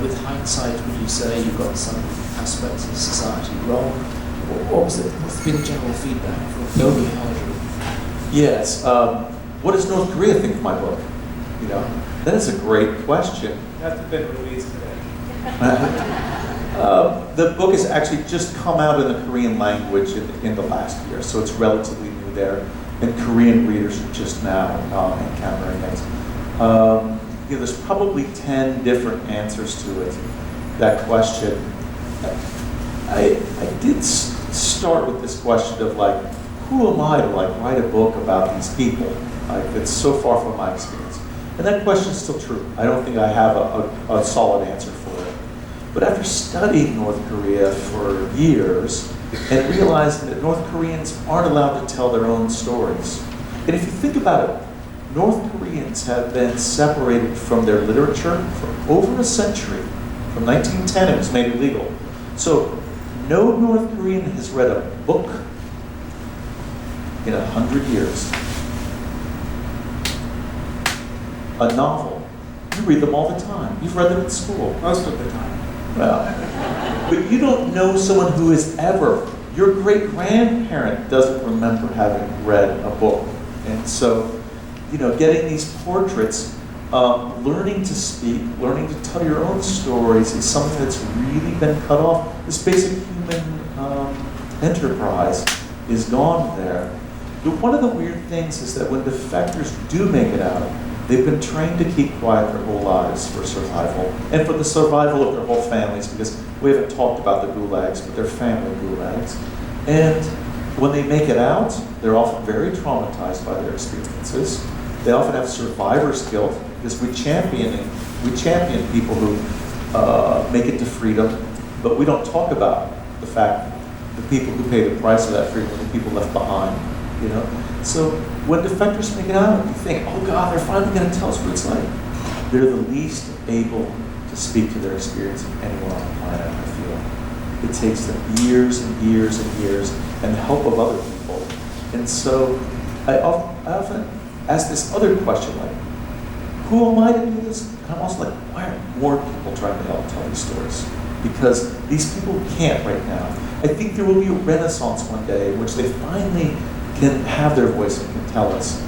With hindsight, would you say you got some aspects of society wrong? What's been the general feedback from Nobi Hydro? Yes. What does North Korea think of my book? That is a great question. It hasn't been released today. The book has actually just come out in the Korean language in the last year, so it's relatively new there, and Korean readers are just now encountering it. There's probably 10 different answers to it. That question. I did start with this question of like, who am I to like write a book about these people? Like, it's so far from my experience. And that question is still true. I don't think I have a solid answer for it. But after studying North Korea for years and realizing that North Koreans aren't allowed to tell their own stories. And if you think about it, North Koreans have been separated from their literature for over a century. From 1910, it was made illegal. So no North Korean has read a book in 100 years. A novel, you read them all the time. You've read them in school. Most of the time. Well, but you don't know someone who has ever, your great-grandparent doesn't remember having read a book. And so, you know, getting these portraits, learning to speak, learning to tell your own stories is something that's really been cut off. This basic human enterprise is gone there. But one of the weird things is that when defectors do make it out, they've been trained to keep quiet their whole lives for survival, and for the survival of their whole families, because we haven't talked about the gulags, but they're family gulags. And when they make it out, they're often very traumatized by their experiences. They often have survivor's guilt, because we champion people who make it to freedom, but we don't talk about the fact that the people who pay the price of that freedom are the people left behind, you know? So when defectors make it out, you think, oh God, they're finally going to tell us what it's like. They're the least able to speak to their experience of anyone on the planet, I feel. It takes them years and years and years and the help of other people. And so I often ask this other question, like, who am I to do this? And I'm also like, why aren't more people trying to help tell these stories? Because these people can't right now. I think there will be a renaissance one day in which they finally can have their voice and can tell us.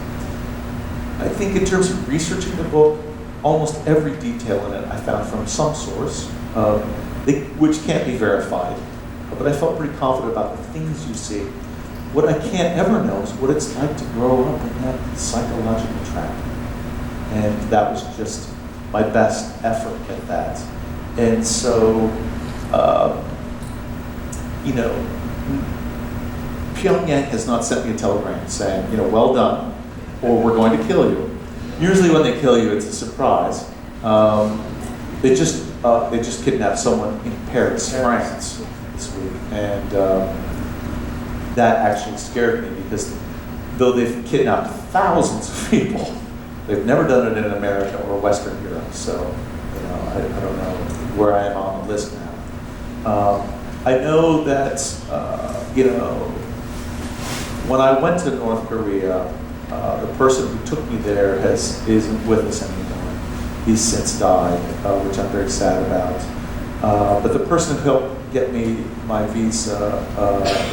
I think in terms of researching the book, almost every detail in it I found from some source, which can't be verified. But I felt pretty confident about the things you see. What I can't ever know is what it's like to grow up in that psychological trap. And that was just my best effort at that. And so, you know, Pyongyang has not sent me a telegram saying, you know, well done, or we're going to kill you. Usually when they kill you, it's a surprise. They just kidnapped someone in Paris, France, this week, and that actually scared me because though they've kidnapped thousands of people, they've never done it in America or Western Europe. So, you know, I don't know where I am on the list now. I know that, you know, when I went to North Korea, the person who took me there isn't with us anymore. He's since died, which I'm very sad about. But the person who helped get me my visa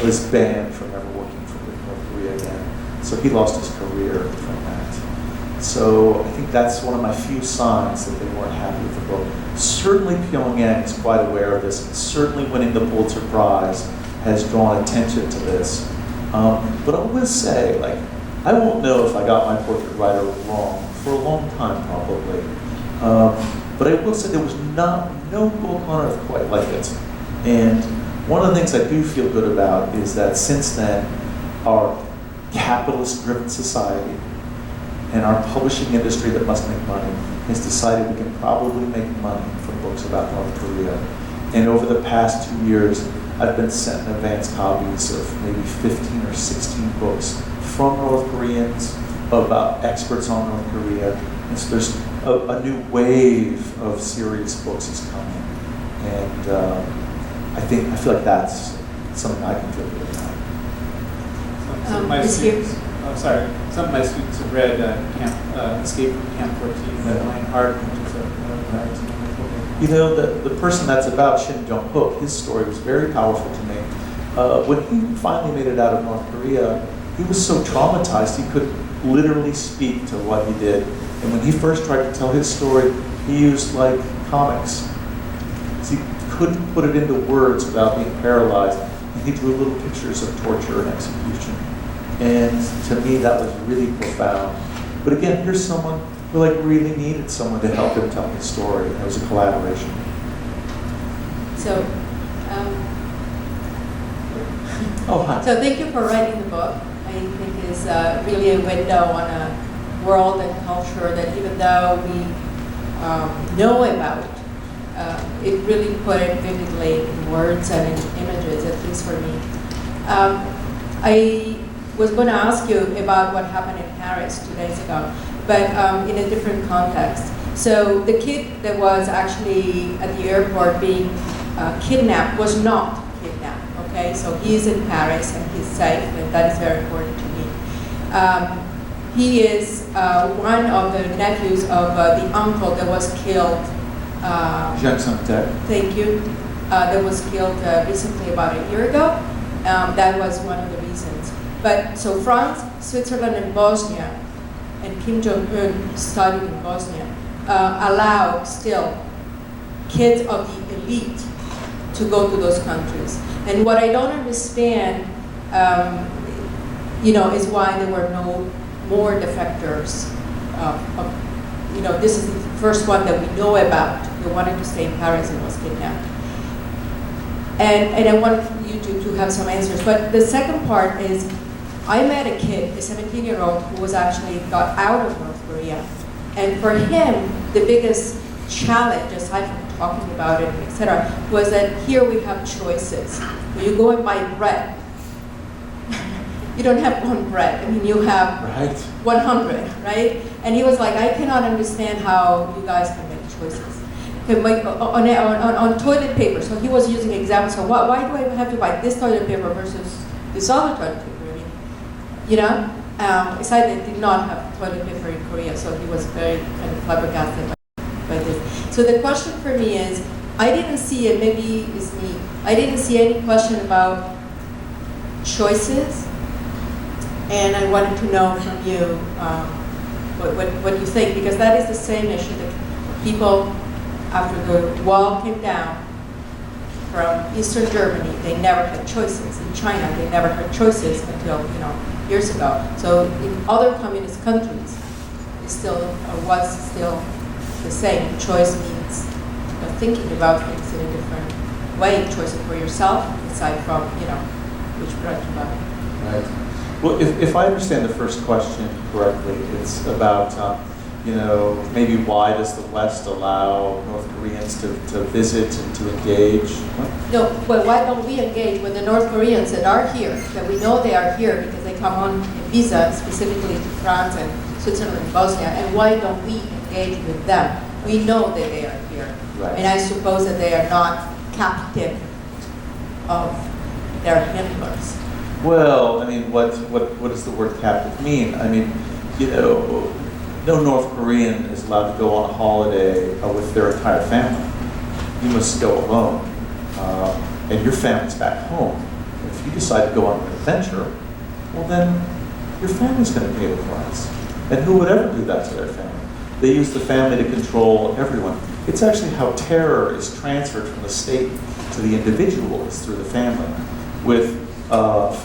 is banned from ever working for North Korea again. So he lost his career from that. So I think that's one of my few signs that they weren't happy with the book. Certainly Pyongyang is quite aware of this. Certainly winning the Pulitzer Prize has drawn attention to this. But I will say, like, I won't know if I got my portrait right or wrong for a long time, probably. But I will say there was no book on earth quite like it. And one of the things I do feel good about is that since then, our capitalist-driven society and our publishing industry that must make money has decided we can probably make money from books about North Korea. And over the past 2 years, I've been sent in advance copies of maybe 15 or 16 books from North Koreans about experts on North Korea. And so there's a new wave of serious books is coming. And I feel like that's something I can feel good about. Some of my students, some of my students have read Escape from Camp 14 by Elaine Hardin, which is a You know, the person that's about, Shin Jong-hook, his story was very powerful to me. When he finally made it out of North Korea, he was so traumatized he could literally speak to what he did. And when he first tried to tell his story, he used like comics. He couldn't put it into words without being paralyzed. And he drew little pictures of torture and execution. And to me, that was really profound. But again, here's someone who like really needed someone to help him tell his story. And it was a collaboration. So, Oh, hi. So thank you for writing the book. I think it's really a window on a world and culture that even though we know about, it really put it vividly in words and in images, at least for me. I was going to ask you about what happened in Paris 2 days ago, but in a different context. So the kid that was actually at the airport being kidnapped was not kidnapped, okay? So he's in Paris and he's safe, and that is very important to me. He is one of the nephews of the uncle that was killed. Jacques Santer. Thank you. That was killed recently, about a year ago. That was one of the reasons. But so France, Switzerland, and Bosnia, and Kim Jong-un studied in Bosnia, allowed still kids of the elite to go to those countries. And what I don't understand, is why there were no more defectors. This is the first one that we know about. They wanted to stay in Paris and was kidnapped. And I want you to have some answers. But the second part is, I met a kid, a 17-year-old, who was actually got out of North Korea. And for him, the biggest challenge, aside from talking about it, etc., was that here we have choices. When you go and buy bread, you don't have one bread. I mean, you have Right. 100, right? And he was like, I cannot understand how you guys can make choices. Okay, on toilet paper, so he was using examples. So why do I have to buy this toilet paper versus this other toilet paper? Besides, they did not have toilet paper in Korea, so he was very kind of flabbergasted by this. So the question for me is, I didn't see it, maybe it's me, I didn't see any question about choices, and I wanted to know from you what you think, because that is the same issue that people, after the wall came down from Eastern Germany, they never had choices. In China, they never had choices until years ago. So in other communist countries, it still was still the same. Choice means thinking about things in a different way. Choices for yourself, aside from which direction about it. Right. Well, if I understand the first question correctly, it's about, maybe why does the West allow North Koreans to visit and to engage? What? No, well, why don't we engage with the North Koreans that are here, that we know they are here because they come on visa specifically to France and Switzerland and Bosnia, and why don't we engage with them? We know that they are here. Right. And I suppose that they are not captive of their handlers. Well, I mean, what does the word captive mean? I mean, no North Korean is allowed to go on a holiday with their entire family. You must go alone, and your family's back home. If you decide to go on an adventure, well then, your family's going to pay the price. And who would ever do that to their family? They use the family to control everyone. It's actually how terror is transferred from the state to the individual is through the family. With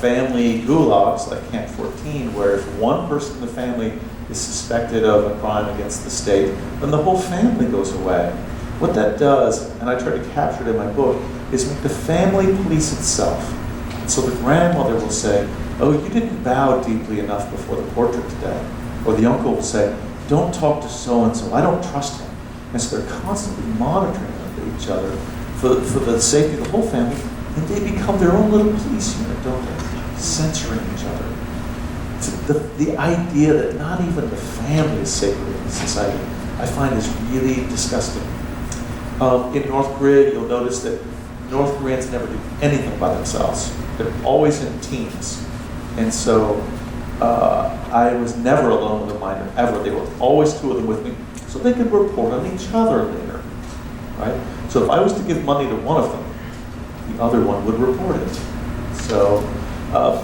family gulags like Camp 14, where if one person in the family is suspected of a crime against the state, then the whole family goes away. What that does, and I try to capture it in my book, is make the family police itself. And so the grandmother will say, oh, you didn't bow deeply enough before the portrait today. Or the uncle will say, don't talk to so-and-so, I don't trust him. And so they're constantly monitoring each other for the safety of the whole family, and they become their own little police unit, don't they? Censoring each other. The idea that not even the family is sacred in society, I find is really disgusting. In North Korea, you'll notice that North Koreans never do anything by themselves. They're always in teams. And so I was never alone with a minor, ever. They were always two of them with me, so they could report on each other later, right? So if I was to give money to one of them, the other one would report it. So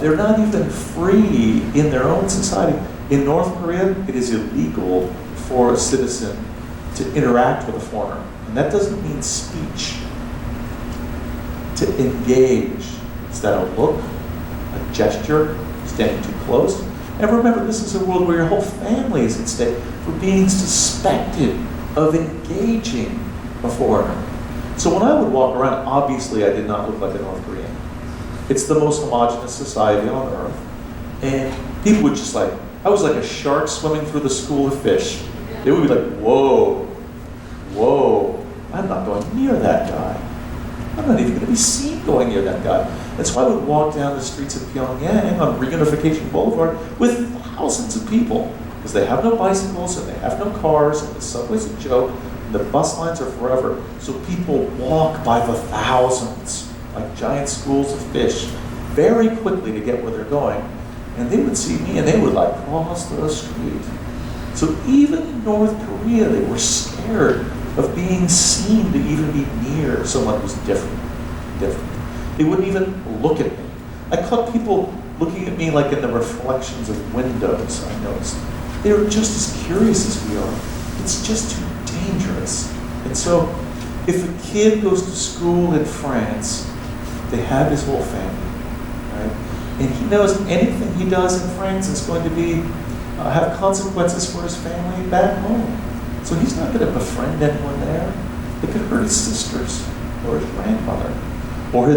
they're not even free in their own society. In North Korea, it is illegal for a citizen to interact with a foreigner. And that doesn't mean speech. To engage. Is that a look, a gesture, standing too close? And remember, this is a world where your whole family is at stake for being suspected of engaging a foreigner. So when I would walk around, obviously I did not look like a North Korean. It's the most homogenous society on earth. And people would just like, I was like a shark swimming through the school of fish. They would be like, whoa, whoa, I'm not going near that guy. I'm not even going to be seen going near that guy. And so I would walk down the streets of Pyongyang on Reunification Boulevard with thousands of people, because they have no bicycles and they have no cars, and the subway's a joke, and the bus lines are forever. So people walk by the thousands, like giant schools of fish, very quickly to get where they're going. And they would see me and they would like cross the street. So even in North Korea, they were scared of being seen to even be near someone who's different. They wouldn't even look at me. I caught people looking at me like in the reflections of windows, I noticed. They were just as curious as we are. It's just too dangerous. And so if a kid goes to school in France, they have his whole family, right? And he knows anything he does in France is going to be have consequences for his family back home. So he's not going to befriend anyone there. It could hurt his sisters or his grandmother or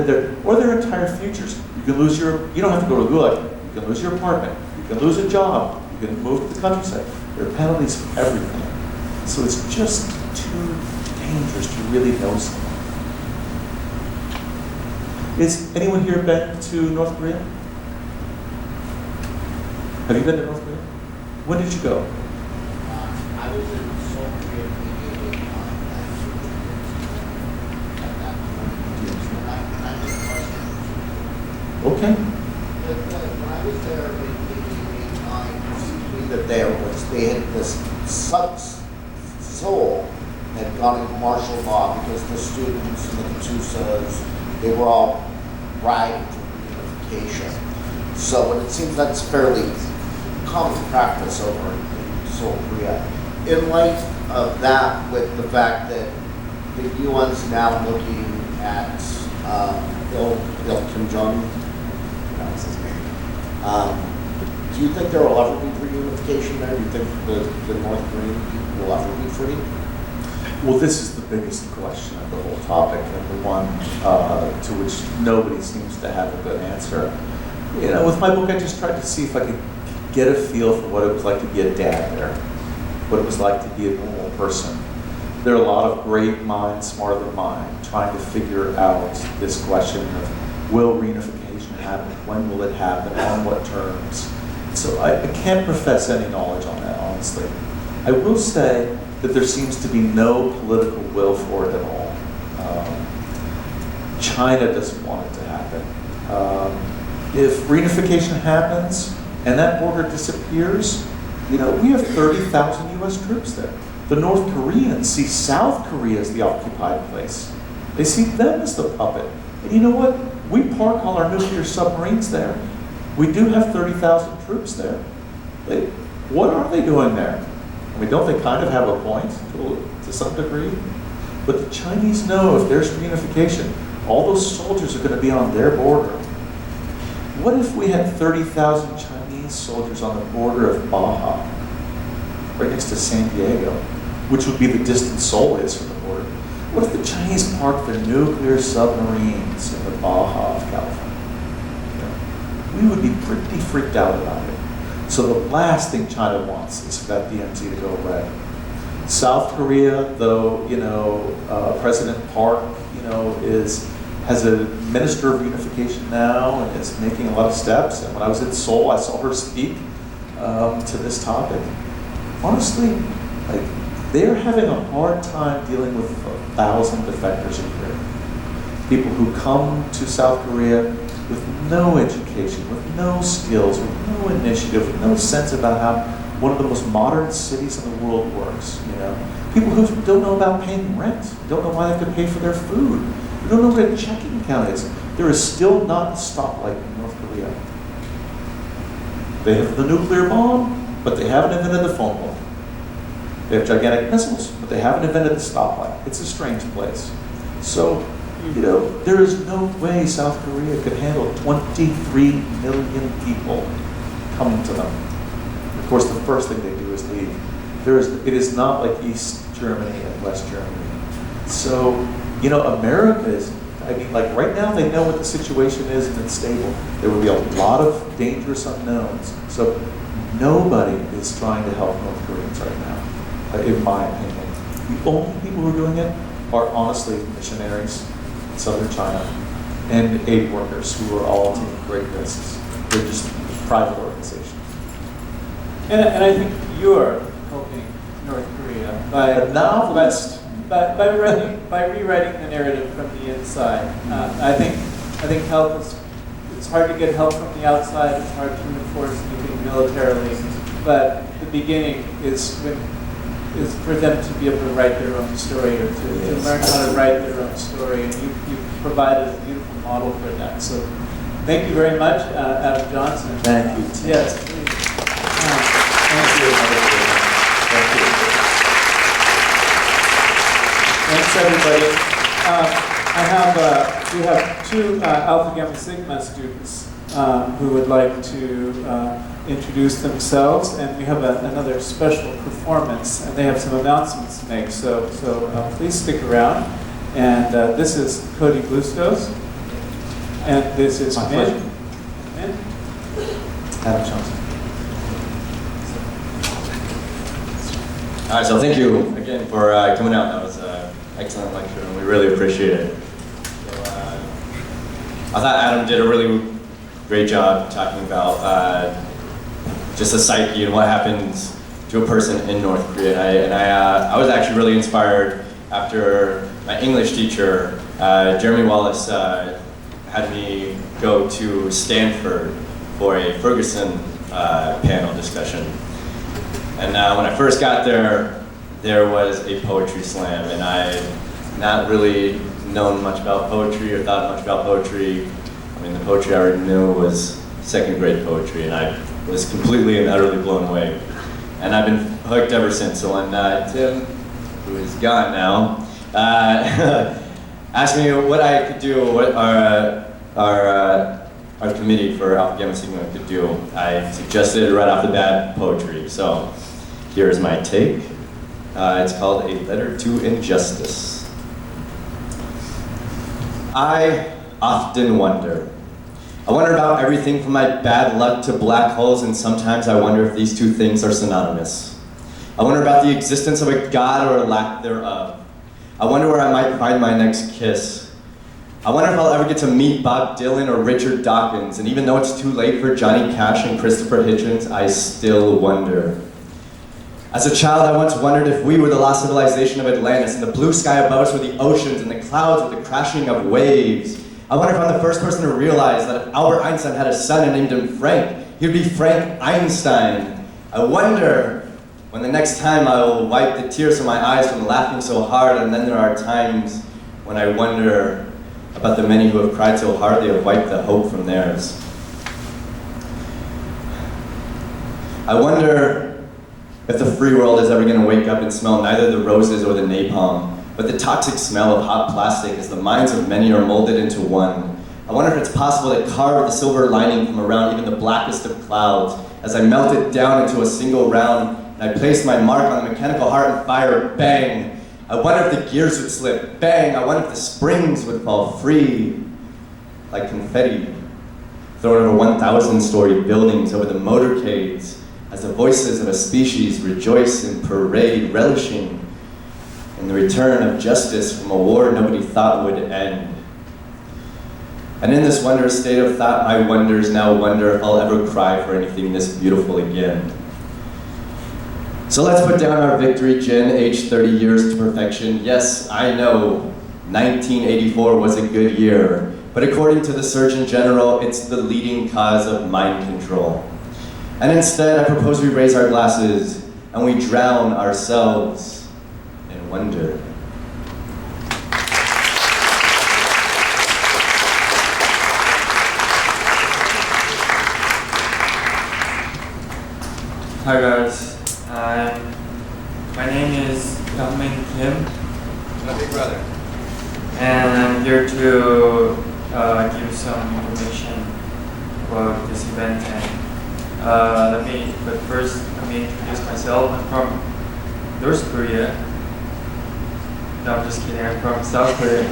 their entire futures. You don't have to go to Gulag. You can lose your apartment. You can lose a job. You can move to the countryside. There are penalties for everything. So it's just too dangerous to really know someone. Is anyone here been to North Korea? Have you been to North Korea? When did you go? I was in Seoul, Korea, maybe at that point. And I think Okay. When I was there in 1889, it seemed to me that they had this Seoul had gone into martial law because the students and the Katusas, they were all rioting for unification. So, and it seems that's fairly common practice over in Seoul, Korea. In light of that, with the fact that the UN's now looking at Il Kim Jong, that was his name. Do you think there will ever be reunification there? Do you think the North Korean people will ever be free? Well, this is the biggest question of the whole topic, and the one to which nobody seems to have a good answer. You know, with my book, I just tried to see if I could get a feel for what it was like to be a dad there, what it was like to be a normal person. There are a lot of great minds, smarter than mine, trying to figure out this question of will reunification happen, when will it happen, on what terms. So I can't profess any knowledge on that, honestly. I will say that there seems to be no political will for it at all. China doesn't want it to happen. If reunification happens and that border disappears, you know, we have 30,000 US troops there. The North Koreans see South Korea as the occupied place. They see them as the puppet. And you know what? We park all our nuclear submarines there. We do have 30,000 troops there. What are they doing there? I mean, don't they kind of have a point to some degree? But the Chinese know if there's reunification, all those soldiers are going to be on their border. What if we had 30,000 Chinese soldiers on the border of Baja, right next to San Diego, which would be the distance Seoul is from the border? What if the Chinese parked their nuclear submarines in the Baja of California? We would be pretty freaked out about it. So the last thing China wants is for that DMZ to go away. South Korea, though, you know, President Park, you know, has a minister of unification now and is making a lot of steps. And when I was in Seoul, I saw her speak to this topic. Honestly, like, they're having a hard time dealing with 1,000 defectors a year. People who come to South Korea with no education, with no skills, with no initiative, with no sense about how one of the most modern cities in the world works, you know. People who don't know about paying rent, don't know why they have to pay for their food, who don't know what a checking account is. There is still not a stoplight in North Korea. They have the nuclear bomb, but they haven't invented the phone book. They have gigantic missiles, but they haven't invented the stoplight. It's a strange place. So, you know, there is no way South Korea could handle 23 million people coming to them. Of course, the first thing they do is leave. It is not like East Germany and West Germany. So, you know, America is I mean, like right now, they know what the situation is and it's stable. There will be a lot of dangerous unknowns. So nobody is trying to help North Koreans right now, in my opinion. The only people who are doing it are honestly missionaries in southern China and aid workers who are all taking great risks. They're just private organizations. And I think you're helping North Korea by A novelist. by rewriting the narrative from the inside. I think help is, it's hard to get help from the outside. It's hard to enforce anything militarily, but the beginning is for them to be able to write their own story, or to learn how to write their own story, and you provided a beautiful model for that. So thank you very much, Adam Johnson. Thank you, Tim. Yes, please. Thank you. Thank you. Thanks, everybody. We have two Alpha Gamma Sigma students who would like to introduce themselves, and we have another special performance, and they have some announcements to make. So please stick around. And this is Cody Bustos, and this is My Min. pleasure. Min? Adam Johnson. All right, so thank you again for coming out. That was an excellent lecture, and we really appreciate it. So, I thought Adam did a really great job talking about just the psyche and what happens to a person in North Korea. And I was actually really inspired after my English teacher, Jeremy Wallace, had me go to Stanford for a Ferguson panel discussion. And when I first got there, there was a poetry slam, and I had not really known much about poetry or thought much about poetry. I mean, the poetry I already knew was second grade poetry, and I was completely and utterly blown away. And I've been hooked ever since. So when Tim, who is gone now, asked me what I could do, what our committee for Alpha Gamma Sigma could do, I suggested right off the bat poetry. So here's my take. It's called A Letter to Injustice. I often wonder. I wonder about everything from my bad luck to black holes, and sometimes I wonder if these two things are synonymous. I wonder about the existence of a God or a lack thereof. I wonder where I might find my next kiss. I wonder if I'll ever get to meet Bob Dylan or Richard Dawkins, and even though it's too late for Johnny Cash and Christopher Hitchens, I still wonder. As a child, I once wondered if we were the lost civilization of Atlantis, and the blue sky above us were the oceans, and the clouds were the crashing of waves. I wonder if I'm the first person to realize that if Albert Einstein had a son and named him Frank, he'd be Frank Einstein. I wonder when the next time I will wipe the tears from my eyes from laughing so hard, and then there are times when I wonder about the many who have cried so hard they have wiped the hope from theirs. I wonder if the free world is ever going to wake up and smell neither the roses or the napalm, but the toxic smell of hot plastic as the minds of many are molded into one. I wonder if it's possible to carve the silver lining from around even the blackest of clouds as I melt it down into a single round and I place my mark on the mechanical heart and fire, bang. I wonder if the gears would slip, bang. I wonder if the springs would fall free like confetti thrown over 1,000-story buildings, over the motorcades, as the voices of a species rejoice in parade, relishing in the return of justice from a war nobody thought would end. And in this wondrous state of thought, my wonders now wonder if I'll ever cry for anything this beautiful again. So let's put down our victory gin, aged 30 years to perfection. Yes, I know 1984 was a good year, but according to the Surgeon General, it's the leading cause of mind control. And instead, I propose we raise our glasses and we drown ourselves in wonder. Hi guys, my name is Youngmin Kim. My big brother. And I'm here to give some information about this event. But first, let me introduce myself. I'm from North Korea. No, I'm just kidding. I'm from South Korea.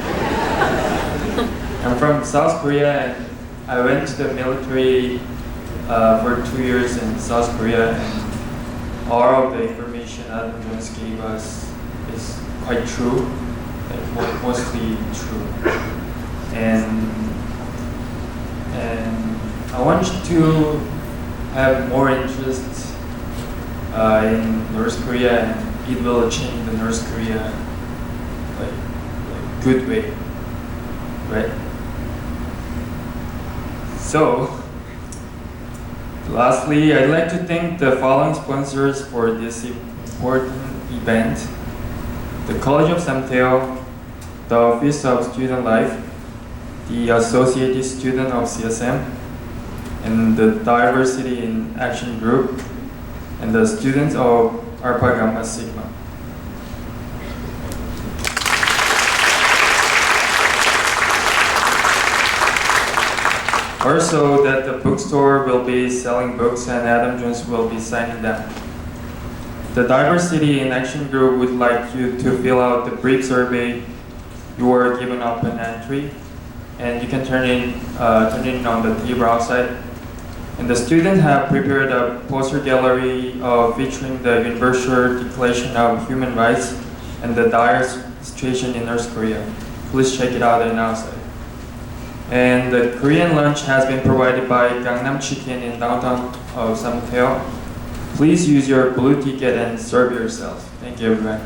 I'm from South Korea, and I went to the military for 2 years in South Korea, and all of the information Adam Jones gave us is quite true, like mostly true. And I want you to have more interest in North Korea, and it will change the North Korea like good way, right? So, lastly, I'd like to thank the following sponsors for this important event: the College of Samteo, the Office of Student Life, the Associated Student of CSM, and the Diversity in Action Group, and the students of Alpha Gamma Sigma. Also, that the bookstore will be selling books and Adam Jones will be signing them. The Diversity in Action Group would like you to fill out the brief survey you were given upon entry, and you can turn it in on the table outside. And the students have prepared a poster gallery featuring the Universal Declaration of Human Rights and the dire situation in North Korea. Please check it out and outside. And the Korean lunch has been provided by Gangnam Chicken in downtown of Samteo. Please use your blue ticket and serve yourself. Thank you, everyone.